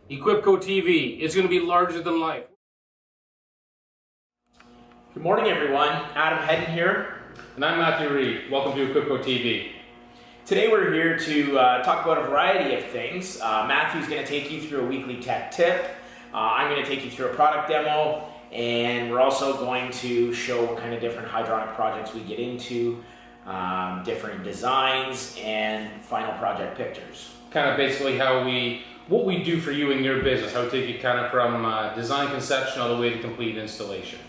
Equipco TV. It's going to be larger than life. Good morning, everyone. Adam Hedden here. And I'm Matthew Reed. Welcome to Equipco TV. Today we're here to talk about a variety of things. Matthew's going to take you through a weekly tech tip. I'm going to take you through a product demo. And we're also going to show what kind of different hydronic projects we get into, different designs, and final project pictures. Kind of basically what we do for you in your business, how we take you kind of from design conception all the way to complete installation.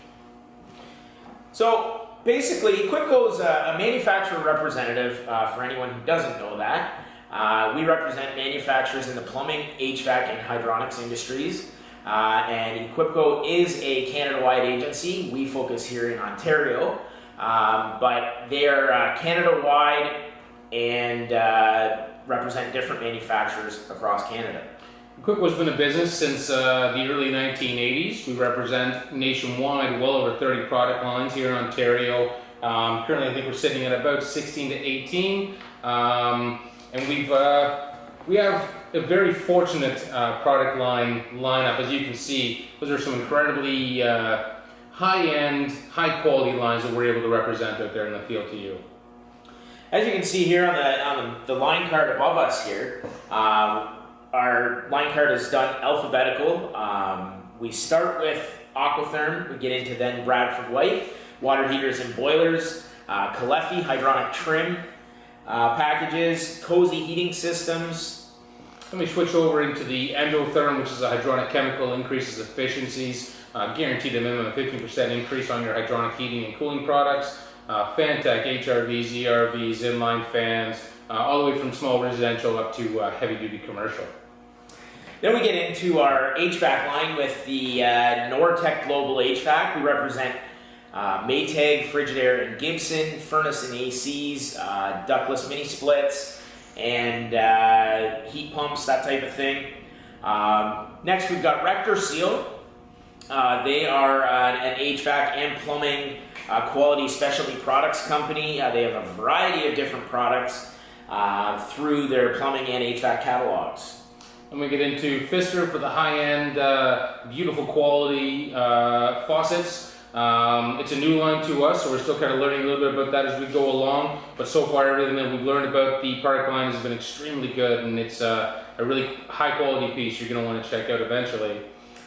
So basically, Equipco is a manufacturer representative for anyone who doesn't know that. We represent manufacturers in the plumbing, HVAC, and hydronics industries. And Equipco is a Canada-wide agency. We focus here in Ontario, but they are Canada-wide and represent different manufacturers across Canada. Equipco's been in business since the early 1980s. We represent nationwide well over 30 product lines here in Ontario. Currently, I think we're sitting at about 16 to 18, and we have a very fortunate product lineup. As you can see, those are some incredibly high-end, high-quality lines that we're able to represent out there in the field to you. As you can see here on the line card above us here, our line card is done alphabetical. We start with Aquatherm, we get into then Bradford White, water heaters and boilers, Calefi hydronic trim packages, Cozy heating systems. Let me switch over into the Endotherm, which is a hydronic chemical, increases efficiencies, guaranteed a minimum of 15% increase on your hydronic heating and cooling products. Fantech, HRVs, ERVs, inline fans, all the way from small residential up to heavy-duty commercial. Then we get into our HVAC line with the Nortec Global HVAC. We represent Maytag, Frigidaire, and Gibson, furnace and ACs, ductless mini splits, and heat pumps, that type of thing. Next, we've got Rector Seal. They are an HVAC and plumbing quality specialty products company. They have a variety of different products through their plumbing and HVAC catalogs. And we get into Pfister for the high-end, beautiful quality faucets. It's a new line to us, so we're still kind of learning a little bit about that as we go along. But so far, everything that we've learned about the product line has been extremely good, and it's a really high-quality piece you're going to want to check out eventually.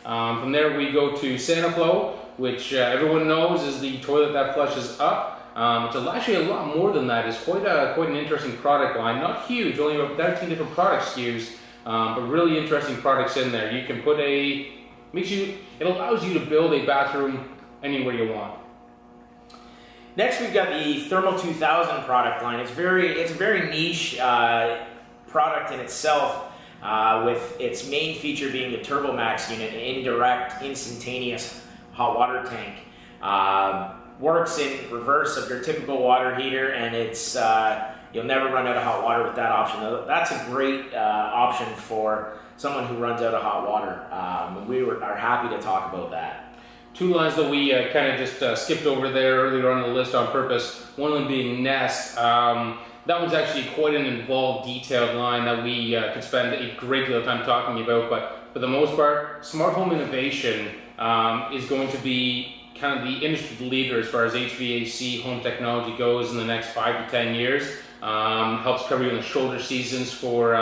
From there, we go to SaniFlow, which everyone knows is the toilet that flushes up. It's actually a lot more than that. It's quite an interesting product line. Not huge, only about 13 different product SKUs, but really interesting products in there. You can put it allows you to build a bathroom anywhere you want. Next, we've got the Thermal 2000 product line. It's a very niche product in itself. With its main feature being the TurboMax unit, an indirect, instantaneous hot water tank. Works in reverse of your typical water heater, and it's you'll never run out of hot water with that option. That's a great option for someone who runs out of hot water. We are happy to talk about that. Two lines that we kind of just skipped over there earlier on the list on purpose. One of them being Nest. That one's actually quite an involved, detailed line that we could spend a great deal of time talking about, but for the most part, smart home innovation is going to be kind of the industry leader as far as HVAC home technology goes in the next 5 to 10 years. Helps cover you in the shoulder seasons for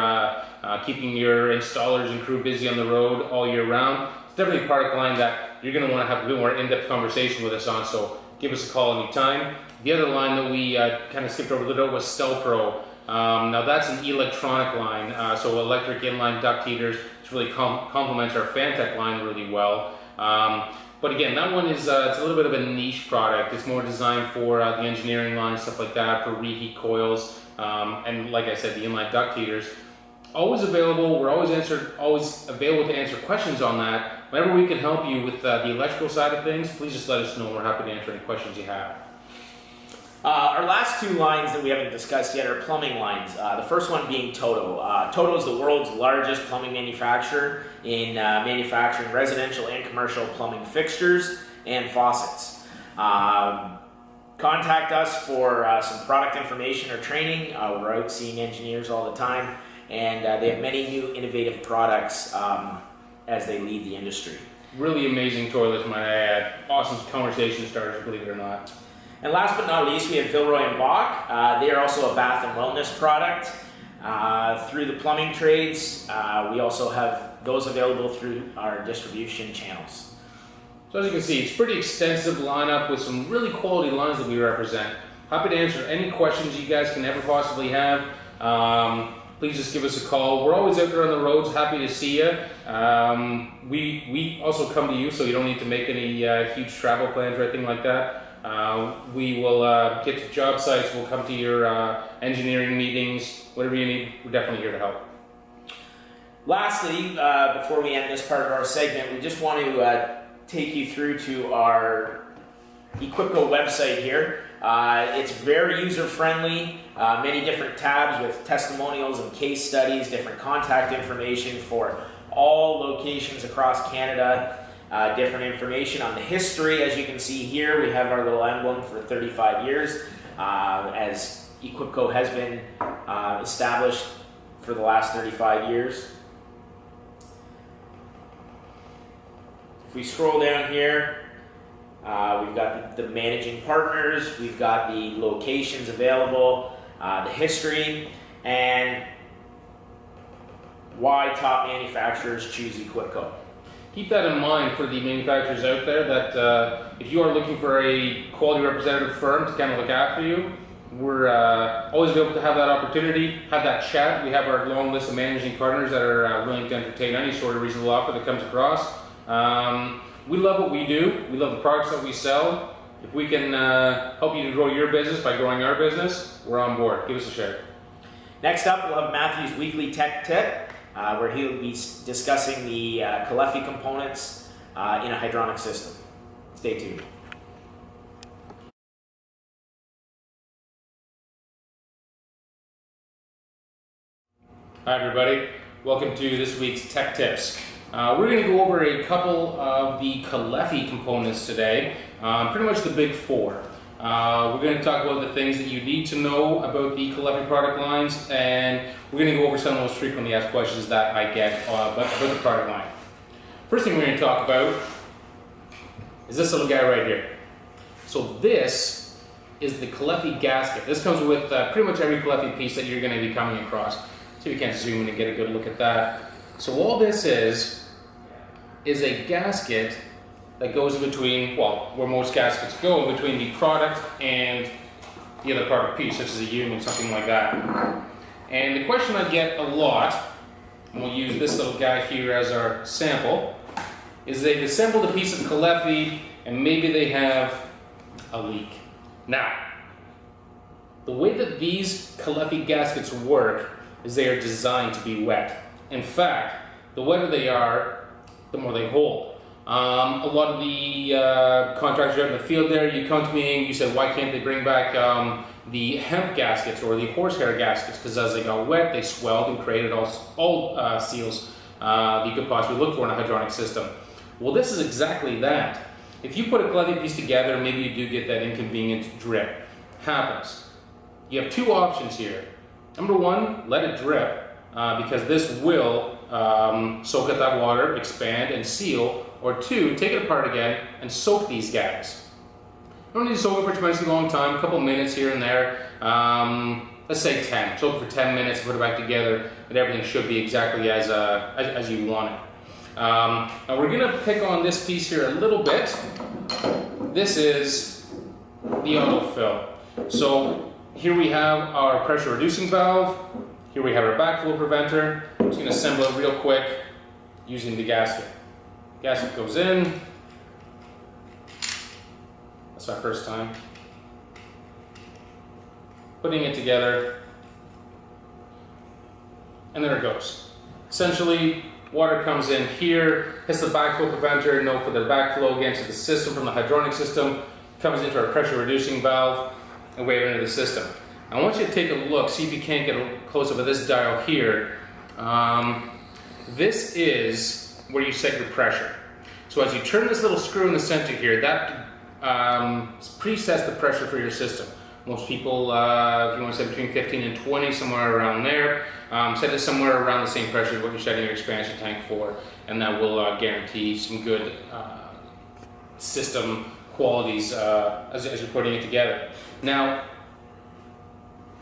keeping your installers and crew busy on the road all year round. It's definitely a product line that you're going to want to have a bit more in-depth conversation with us on, so give us a call anytime. The other line that we kind of skipped over the note was Stelpro. Now that's an electronic line, so electric inline duct heaters, which really complements our Fantech line really well. But again, that one is it's a little bit of a niche product. It's more designed for the engineering line, stuff like that, for reheat coils, and like I said, the inline duct heaters. Always available. We're always available to answer questions on that. Whenever we can help you with the electrical side of things, please just let us know. We're happy to answer any questions you have. Our last two lines that we haven't discussed yet are plumbing lines. The first one being Toto. Toto is the world's largest plumbing manufacturer in manufacturing residential and commercial plumbing fixtures and faucets. Contact us for some product information or training. We're out seeing engineers all the time, and they have many new innovative products as they lead the industry. Really amazing toilets, might I add. Awesome conversation starters, believe it or not. And last but not least, we have Vilroy and Bach. They are also a bath and wellness product through the plumbing trades. We also have those available through our distribution channels. So as you can see, it's a pretty extensive lineup with some really quality lines that we represent. Happy to answer any questions you guys can ever possibly have. Please just give us a call. We're always out there on the roads, happy to see you. We also come to you, so you don't need to make any huge travel plans or anything like that. We will get to job sites, we'll come to your engineering meetings, whatever you need, we're definitely here to help. Lastly, before we end this part of our segment, we just want to take you through to our Equipco website here. It's very user-friendly, many different tabs with testimonials and case studies, different contact information for all locations across Canada, different information on the history. As you can see here, we have our little emblem for 35 years, as Equipco has been established for the last 35 years. If we scroll down here, we've got the managing partners, we've got the locations available, the history, and why top manufacturers choose Equipco. Keep that in mind for the manufacturers out there that if you are looking for a quality representative firm to kind of look after you, we're always able to have that opportunity, have that chat. We have our long list of managing partners that are willing to entertain any sort of reasonable offer that comes across. We love what we do. We love the products that we sell. If we can help you to grow your business by growing our business, we're on board. Give us a shout. Next up, we'll have Matthew's weekly tech tip, where he'll be discussing the Calefi components in a hydronic system. Stay tuned. Hi everybody, welcome to this week's Tech Tips. We're going to go over a couple of the Calefi components today, pretty much the big four. We're going to talk about the things that you need to know about the Calefi product lines, and we're going to go over some of the most frequently asked questions that I get about the product line. First thing we're going to talk about is this little guy right here. So this is the Calefi gasket. This comes with pretty much every Calefi piece that you're going to be coming across. So you can zoom in and get a good look at that. So all this is a gasket that goes in between, well, where most gaskets go, in between the product and the other product piece, such as a union, something like that. And the question I get a lot, and we'll use this little guy here as our sample, is they've assembled a piece of Calefi and maybe they have a leak. Now, the way that these Calefi gaskets work is they are designed to be wet. In fact, the wetter they are, the more they hold. A lot of the contractors out in the field there, you come to me and you said, why can't they bring back the hemp gaskets or the horsehair gaskets? Because as they got wet, they swelled and created all seals that you could possibly look for in a hydronic system. Well, this is exactly that. If you put a Calefi piece together, maybe you do get that inconvenient drip. Happens. You have two options here. Number one, let it drip. Because this will soak up that water, expand, and seal. Or two, take it apart again and soak these guys. You don't need to soak it for a tremendously long time, a couple minutes here and there. Let's say 10. Soak it for 10 minutes, put it back together, and everything should be exactly as you want it. Now we're going to pick on this piece here a little bit. This is the autofill. So here we have our pressure reducing valve. Here we have our backflow preventer. I'm just going to assemble it real quick using the gasket. Gasket goes in. That's my first time. Putting it together. And there it goes. Essentially, water comes in here, hits the backflow preventer, no further backflow again to the system from the hydronic system, comes into our pressure reducing valve, and way into the system. I want you to take a look, see if you can't get a close-up of this dial here. This is where you set your pressure. So as you turn this little screw in the center here, that presets the pressure for your system. Most people, if you want to say between 15 and 20, somewhere around there, set it somewhere around the same pressure as what you're setting your expansion tank for, and that will guarantee some good system qualities as you're putting it together. Now,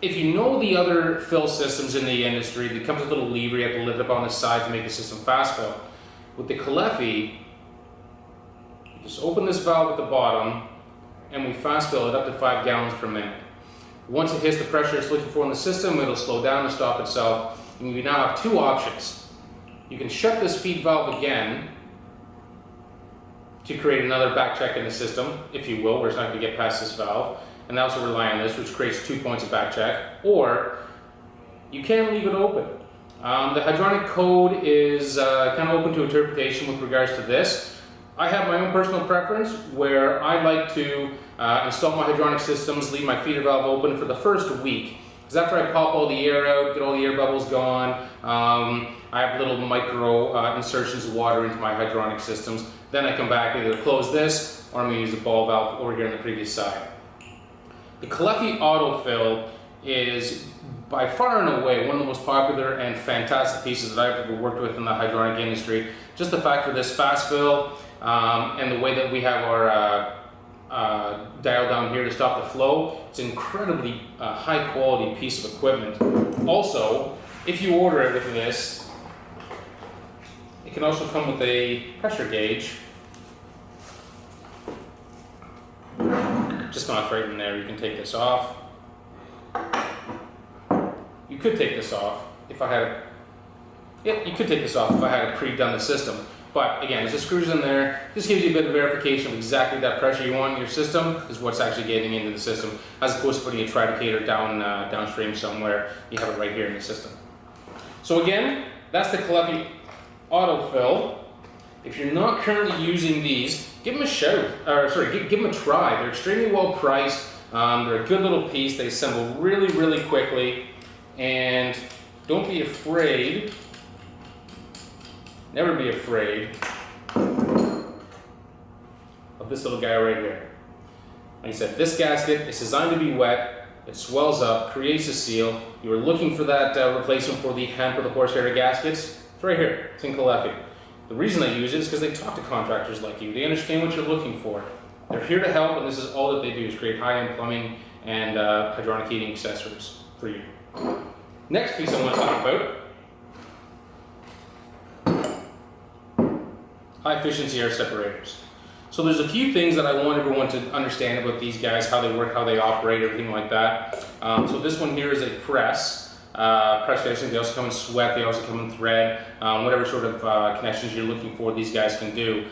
if you know the other fill systems in the industry, there comes a little lever you have to lift up on the side to make the system fast fill. With the Caleffi, you just open this valve at the bottom, and we fast fill it up to 5 gallons per minute. Once it hits the pressure it's looking for in the system, it'll slow down and stop itself. And we now have 2 options. You can shut this feed valve again to create another back check in the system, if you will, where it's not going to get past this valve. And also rely on this, which creates 2 points of back check. Or you can leave it open. The hydronic code is kind of open to interpretation with regards to this. I have my own personal preference where I like to install my hydronic systems, leave my feeder valve open for the first week. Because after I pop all the air out, get all the air bubbles gone, I have little micro insertions of water into my hydronic systems. Then I come back and either close this or I'm going to use the ball valve over here on the previous side. The Caleffi autofill is by far and away one of the most popular and fantastic pieces that I've ever worked with in the hydronic industry. Just the fact for this fast fill and the way that we have our dial down here to stop the flow, it's an incredibly high quality piece of equipment. Also, if you order it with this, it can also come with a pressure gauge. Just mounts right in there. You can take this off. You could take this off if I had pre-done the system. But again, there's the screws in there. This gives you a bit of verification of exactly that pressure you want in your system is what's actually getting into the system, as opposed to putting a tridicator downstream somewhere. You have it right here in the system. So again, that's the Caleffi autofill. If you're not currently using these, give them a shout, give them a try. They're extremely well priced. They're a good little piece. They assemble really, really quickly. And don't be afraid, never be afraid of this little guy right here. Like I said, this gasket is designed to be wet. It swells up, creates a seal. You were looking for that replacement for the hemp or the horsehair gaskets. It's right here. It's in Caleffi. The reason they use it is because they talk to contractors like you. They understand what you're looking for. They're here to help, and this is all that they do is create high-end plumbing and hydronic heating accessories for you. Next piece I want to talk about, high-efficiency air separators. So there's a few things that I want everyone to understand about these guys, how they work, how they operate, everything like that. So this one here is a press. Pressurization, they also come in sweat, they also come in thread, whatever sort of connections you're looking for, these guys can do.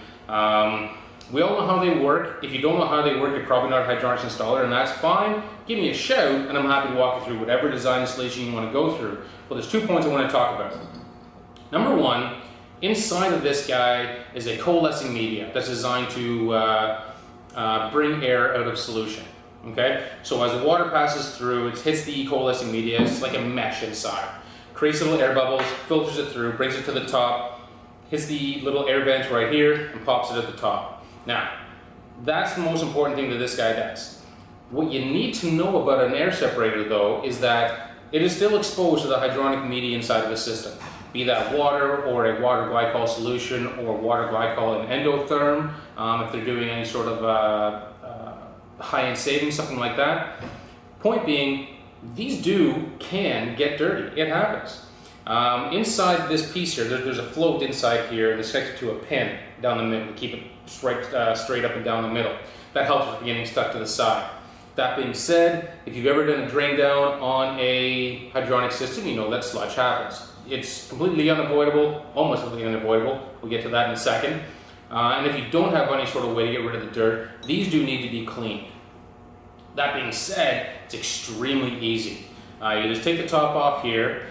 We all know how they work. If you don't know how they work, you're probably not a hydronics installer, and that's fine. Give me a shout, and I'm happy to walk you through whatever design installation you want to go through. But there's 2 points I want to talk about. Number one, inside of this guy is a coalescing media that's designed to bring air out of solution. Okay, so as the water passes through, it hits the coalescing media. It's like a mesh inside. Creates little air bubbles, filters it through, brings it to the top, hits the little air vent right here, and pops it at the top. Now, that's the most important thing that this guy does. What you need to know about an air separator, though, is that it is still exposed to the hydronic media inside of the system. Be that water or a water glycol solution or water glycol and endotherm, if they're doing any sort of high-end savings, something like that. Point being, these can get dirty. It happens. Inside this piece here, there's a float inside here that's connected to a pin down the middle to keep it straight up and down the middle. That helps with getting stuck to the side. That being said, if you've ever done a drain down on a hydronic system, you know that sludge happens. It's completely unavoidable, almost completely unavoidable. We'll get to that in a second. And if you don't have any sort of way to get rid of the dirt, these do need to be cleaned. That being said, it's extremely easy. You just take the top off here,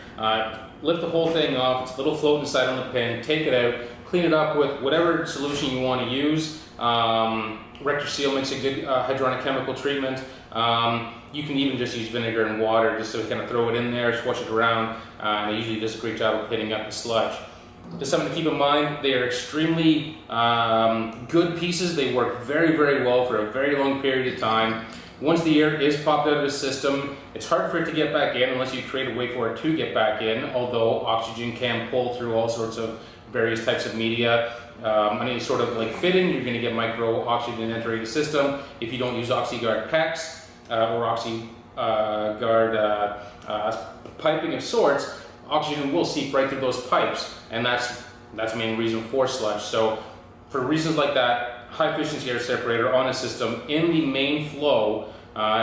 lift the whole thing off, it's a little float inside on the pin, take it out, clean it up with whatever solution you want to use. Rector Seal makes a good hydronic chemical treatment. You can even just use vinegar and water just to kind of throw it in there, swash it around, and it usually does a great job of hitting up the sludge. Just something to keep in mind, they are extremely good pieces. They work very, very well for a very long period of time. Once the air is popped out of the system, it's hard for it to get back in unless you create a way for it to get back in, although oxygen can pull through all sorts of various types of media. Any sort of like fitting, you're going to get micro oxygen entering the system. If you don't use OxyGuard PEX or OxyGuard piping of sorts, oxygen will seep right through those pipes, and that's the main reason for sludge. So for reasons like that, high efficiency air separator on a system in the main flow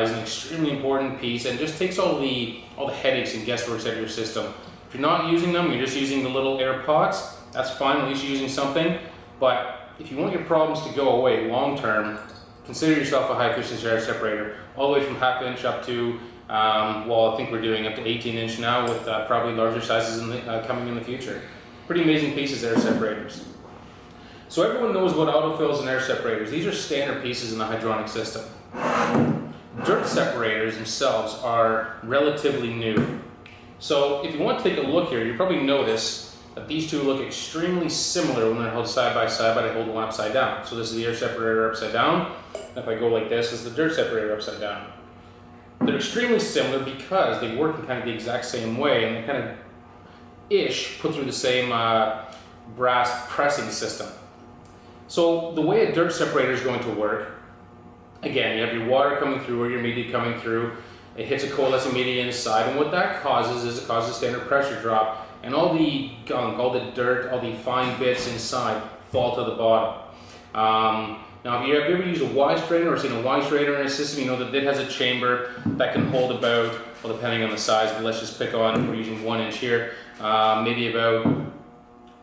is an extremely important piece, and just takes all the headaches and guesswork out of your system. If you're not using them, you're just using the little air pots, that's fine, at least you're using something. But if you want your problems to go away long term, consider yourself a high efficiency air separator, all the way from ½ inch up to, well, I think we're doing up to 18 inch now, with probably larger sizes coming in the future. Pretty amazing pieces, air separators. So everyone knows what autofills and air separators. These are standard pieces in the hydronic system. Dirt separators themselves are relatively new. So if you want to take a look here, you probably notice that these two look extremely similar when they're held side by side, but I hold one upside down. So this is the air separator upside down. And if I go like this is the dirt separator upside down. They're extremely similar because they work in kind of the exact same way, and they kind of put through the same brass pressing system. So the way a dirt separator is going to work, again, you have your water coming through or your media coming through, it hits a coalescing media inside, and what that causes is it causes a standard pressure drop, and all the gunk, all the dirt, all the fine bits inside fall to the bottom. Now, if you ever used a Y strainer or seen a Y strainer in a system, you know that it has a chamber that can hold about, well, depending on the size, but let's just pick on, we're using 1 inch here, maybe about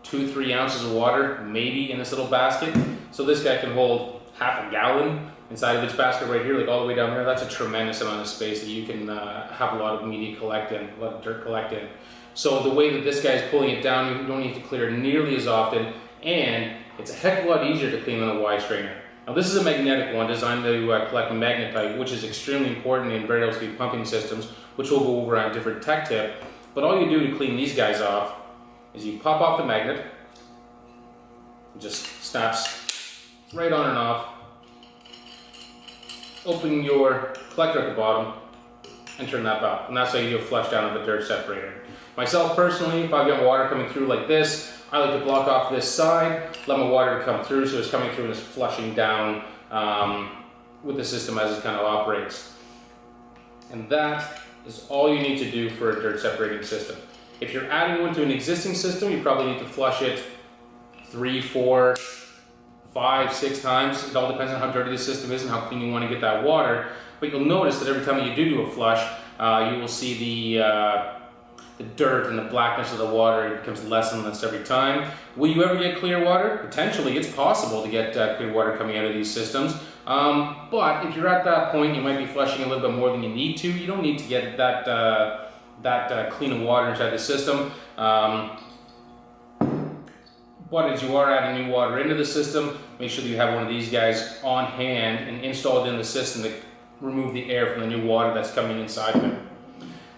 2-3 ounces of water, maybe, in this little basket. So this guy can hold ½ a gallon inside of its basket right here, like all the way down there. That's a tremendous amount of space that you can have a lot of media collect in, a lot of dirt collect in. So the way that this guy is pulling it down, you don't need to clear nearly as often, and it's a heck of a lot easier to clean than a Y strainer. Now this is a magnetic one designed to collect magnetite, which is extremely important in variable speed pumping systems, which we'll go over on a different tech tip. But all you do to clean these guys off is you pop off the magnet, it just snaps right on and off, open your collector at the bottom, and turn that valve. And that's how you do a flush down of the dirt separator. Myself personally, if I've got water coming through like this, I like to block off this side, let my water come through, so it's coming through and it's flushing down with the system as it kind of operates. And that is all you need to do for a dirt separating system. If you're adding one to an existing system, you probably need to flush it 3, 4, 5, 6 times. It all depends on how dirty the system is and how clean you want to get that water. But you'll notice that every time you do a flush, you will see the dirt and the blackness of the water. It becomes less and less every time. Will you ever get clear water? Potentially, it's possible to get clear water coming out of these systems. But if you're at that point, you might be flushing a little bit more than you need to. You don't need to get that clean of water inside the system. But as you are adding new water into the system, make sure that you have one of these guys on hand and installed in the system to remove the air from the new water that's coming inside of it.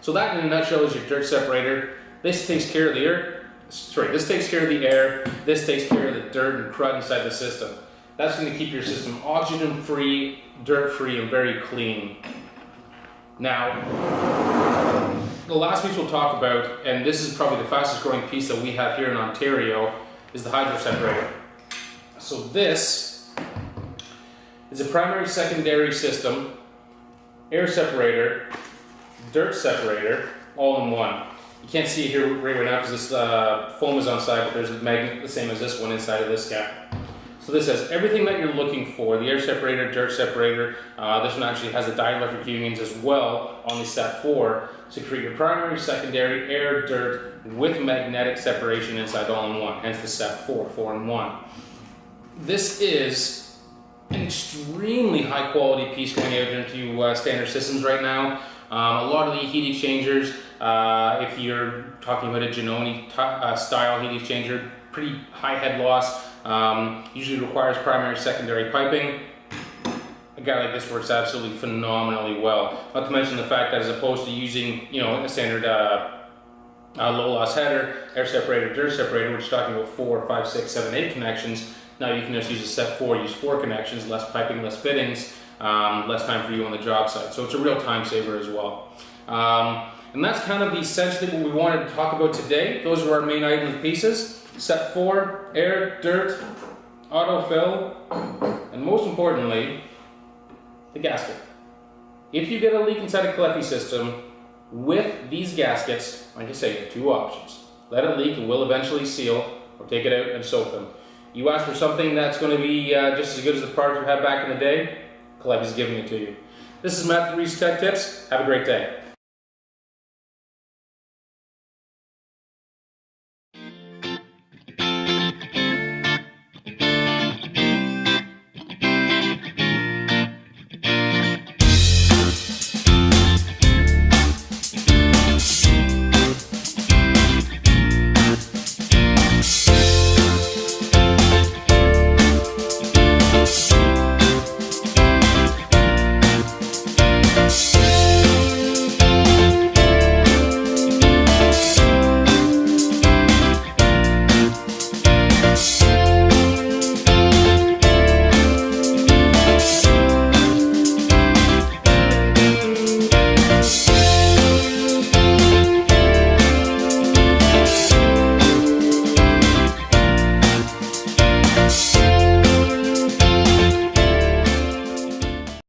So that in a nutshell is your dirt separator. This takes care of the air. This takes care of the air. This takes care of the dirt and crud inside the system. That's going to keep your system oxygen free, dirt free, and very clean. Now, the last piece we'll talk about, and this is probably the fastest growing piece that we have here in Ontario, is the hydro separator. So this is a primary secondary system, air separator, dirt separator, all in one. You can't see it here right now because this foam is on side, but there's a magnet the same as this one inside of this guy. So this has everything that you're looking for, the air separator, dirt separator. This one actually has the dielectric unions as well on the set 4 to create your primary, secondary, air, dirt with magnetic separation inside all in one, hence the set 4 in 1. This is an extremely high quality piece going out into standard systems right now. A lot of the heat exchangers, if you're talking about a Janoni style heat exchanger, pretty high head loss, usually requires primary, secondary piping. A guy like this works absolutely phenomenally well. Not to mention the fact that as opposed to using, a standard low loss header, air separator, dirt separator, which is talking about 4, 5, 6, 7, 8 connections, now you can just use a set 4, use 4 connections, less piping, less fittings. less time for you on the job site. So it's a real time saver as well. And that's kind of essentially what we wanted to talk about today. Those are our main items and pieces. Step 4, air, dirt, autofill, and most importantly, the gasket. If you get a leak inside a Cleffi system, with these gaskets, like I say, you have 2 options. Let it leak and we'll eventually seal, or take it out and soak them. You ask for something that's going to be just as good as the product you had back in the day, Cleffi's giving it to you. This is Matt with Reese Tech Tips. Have a great day.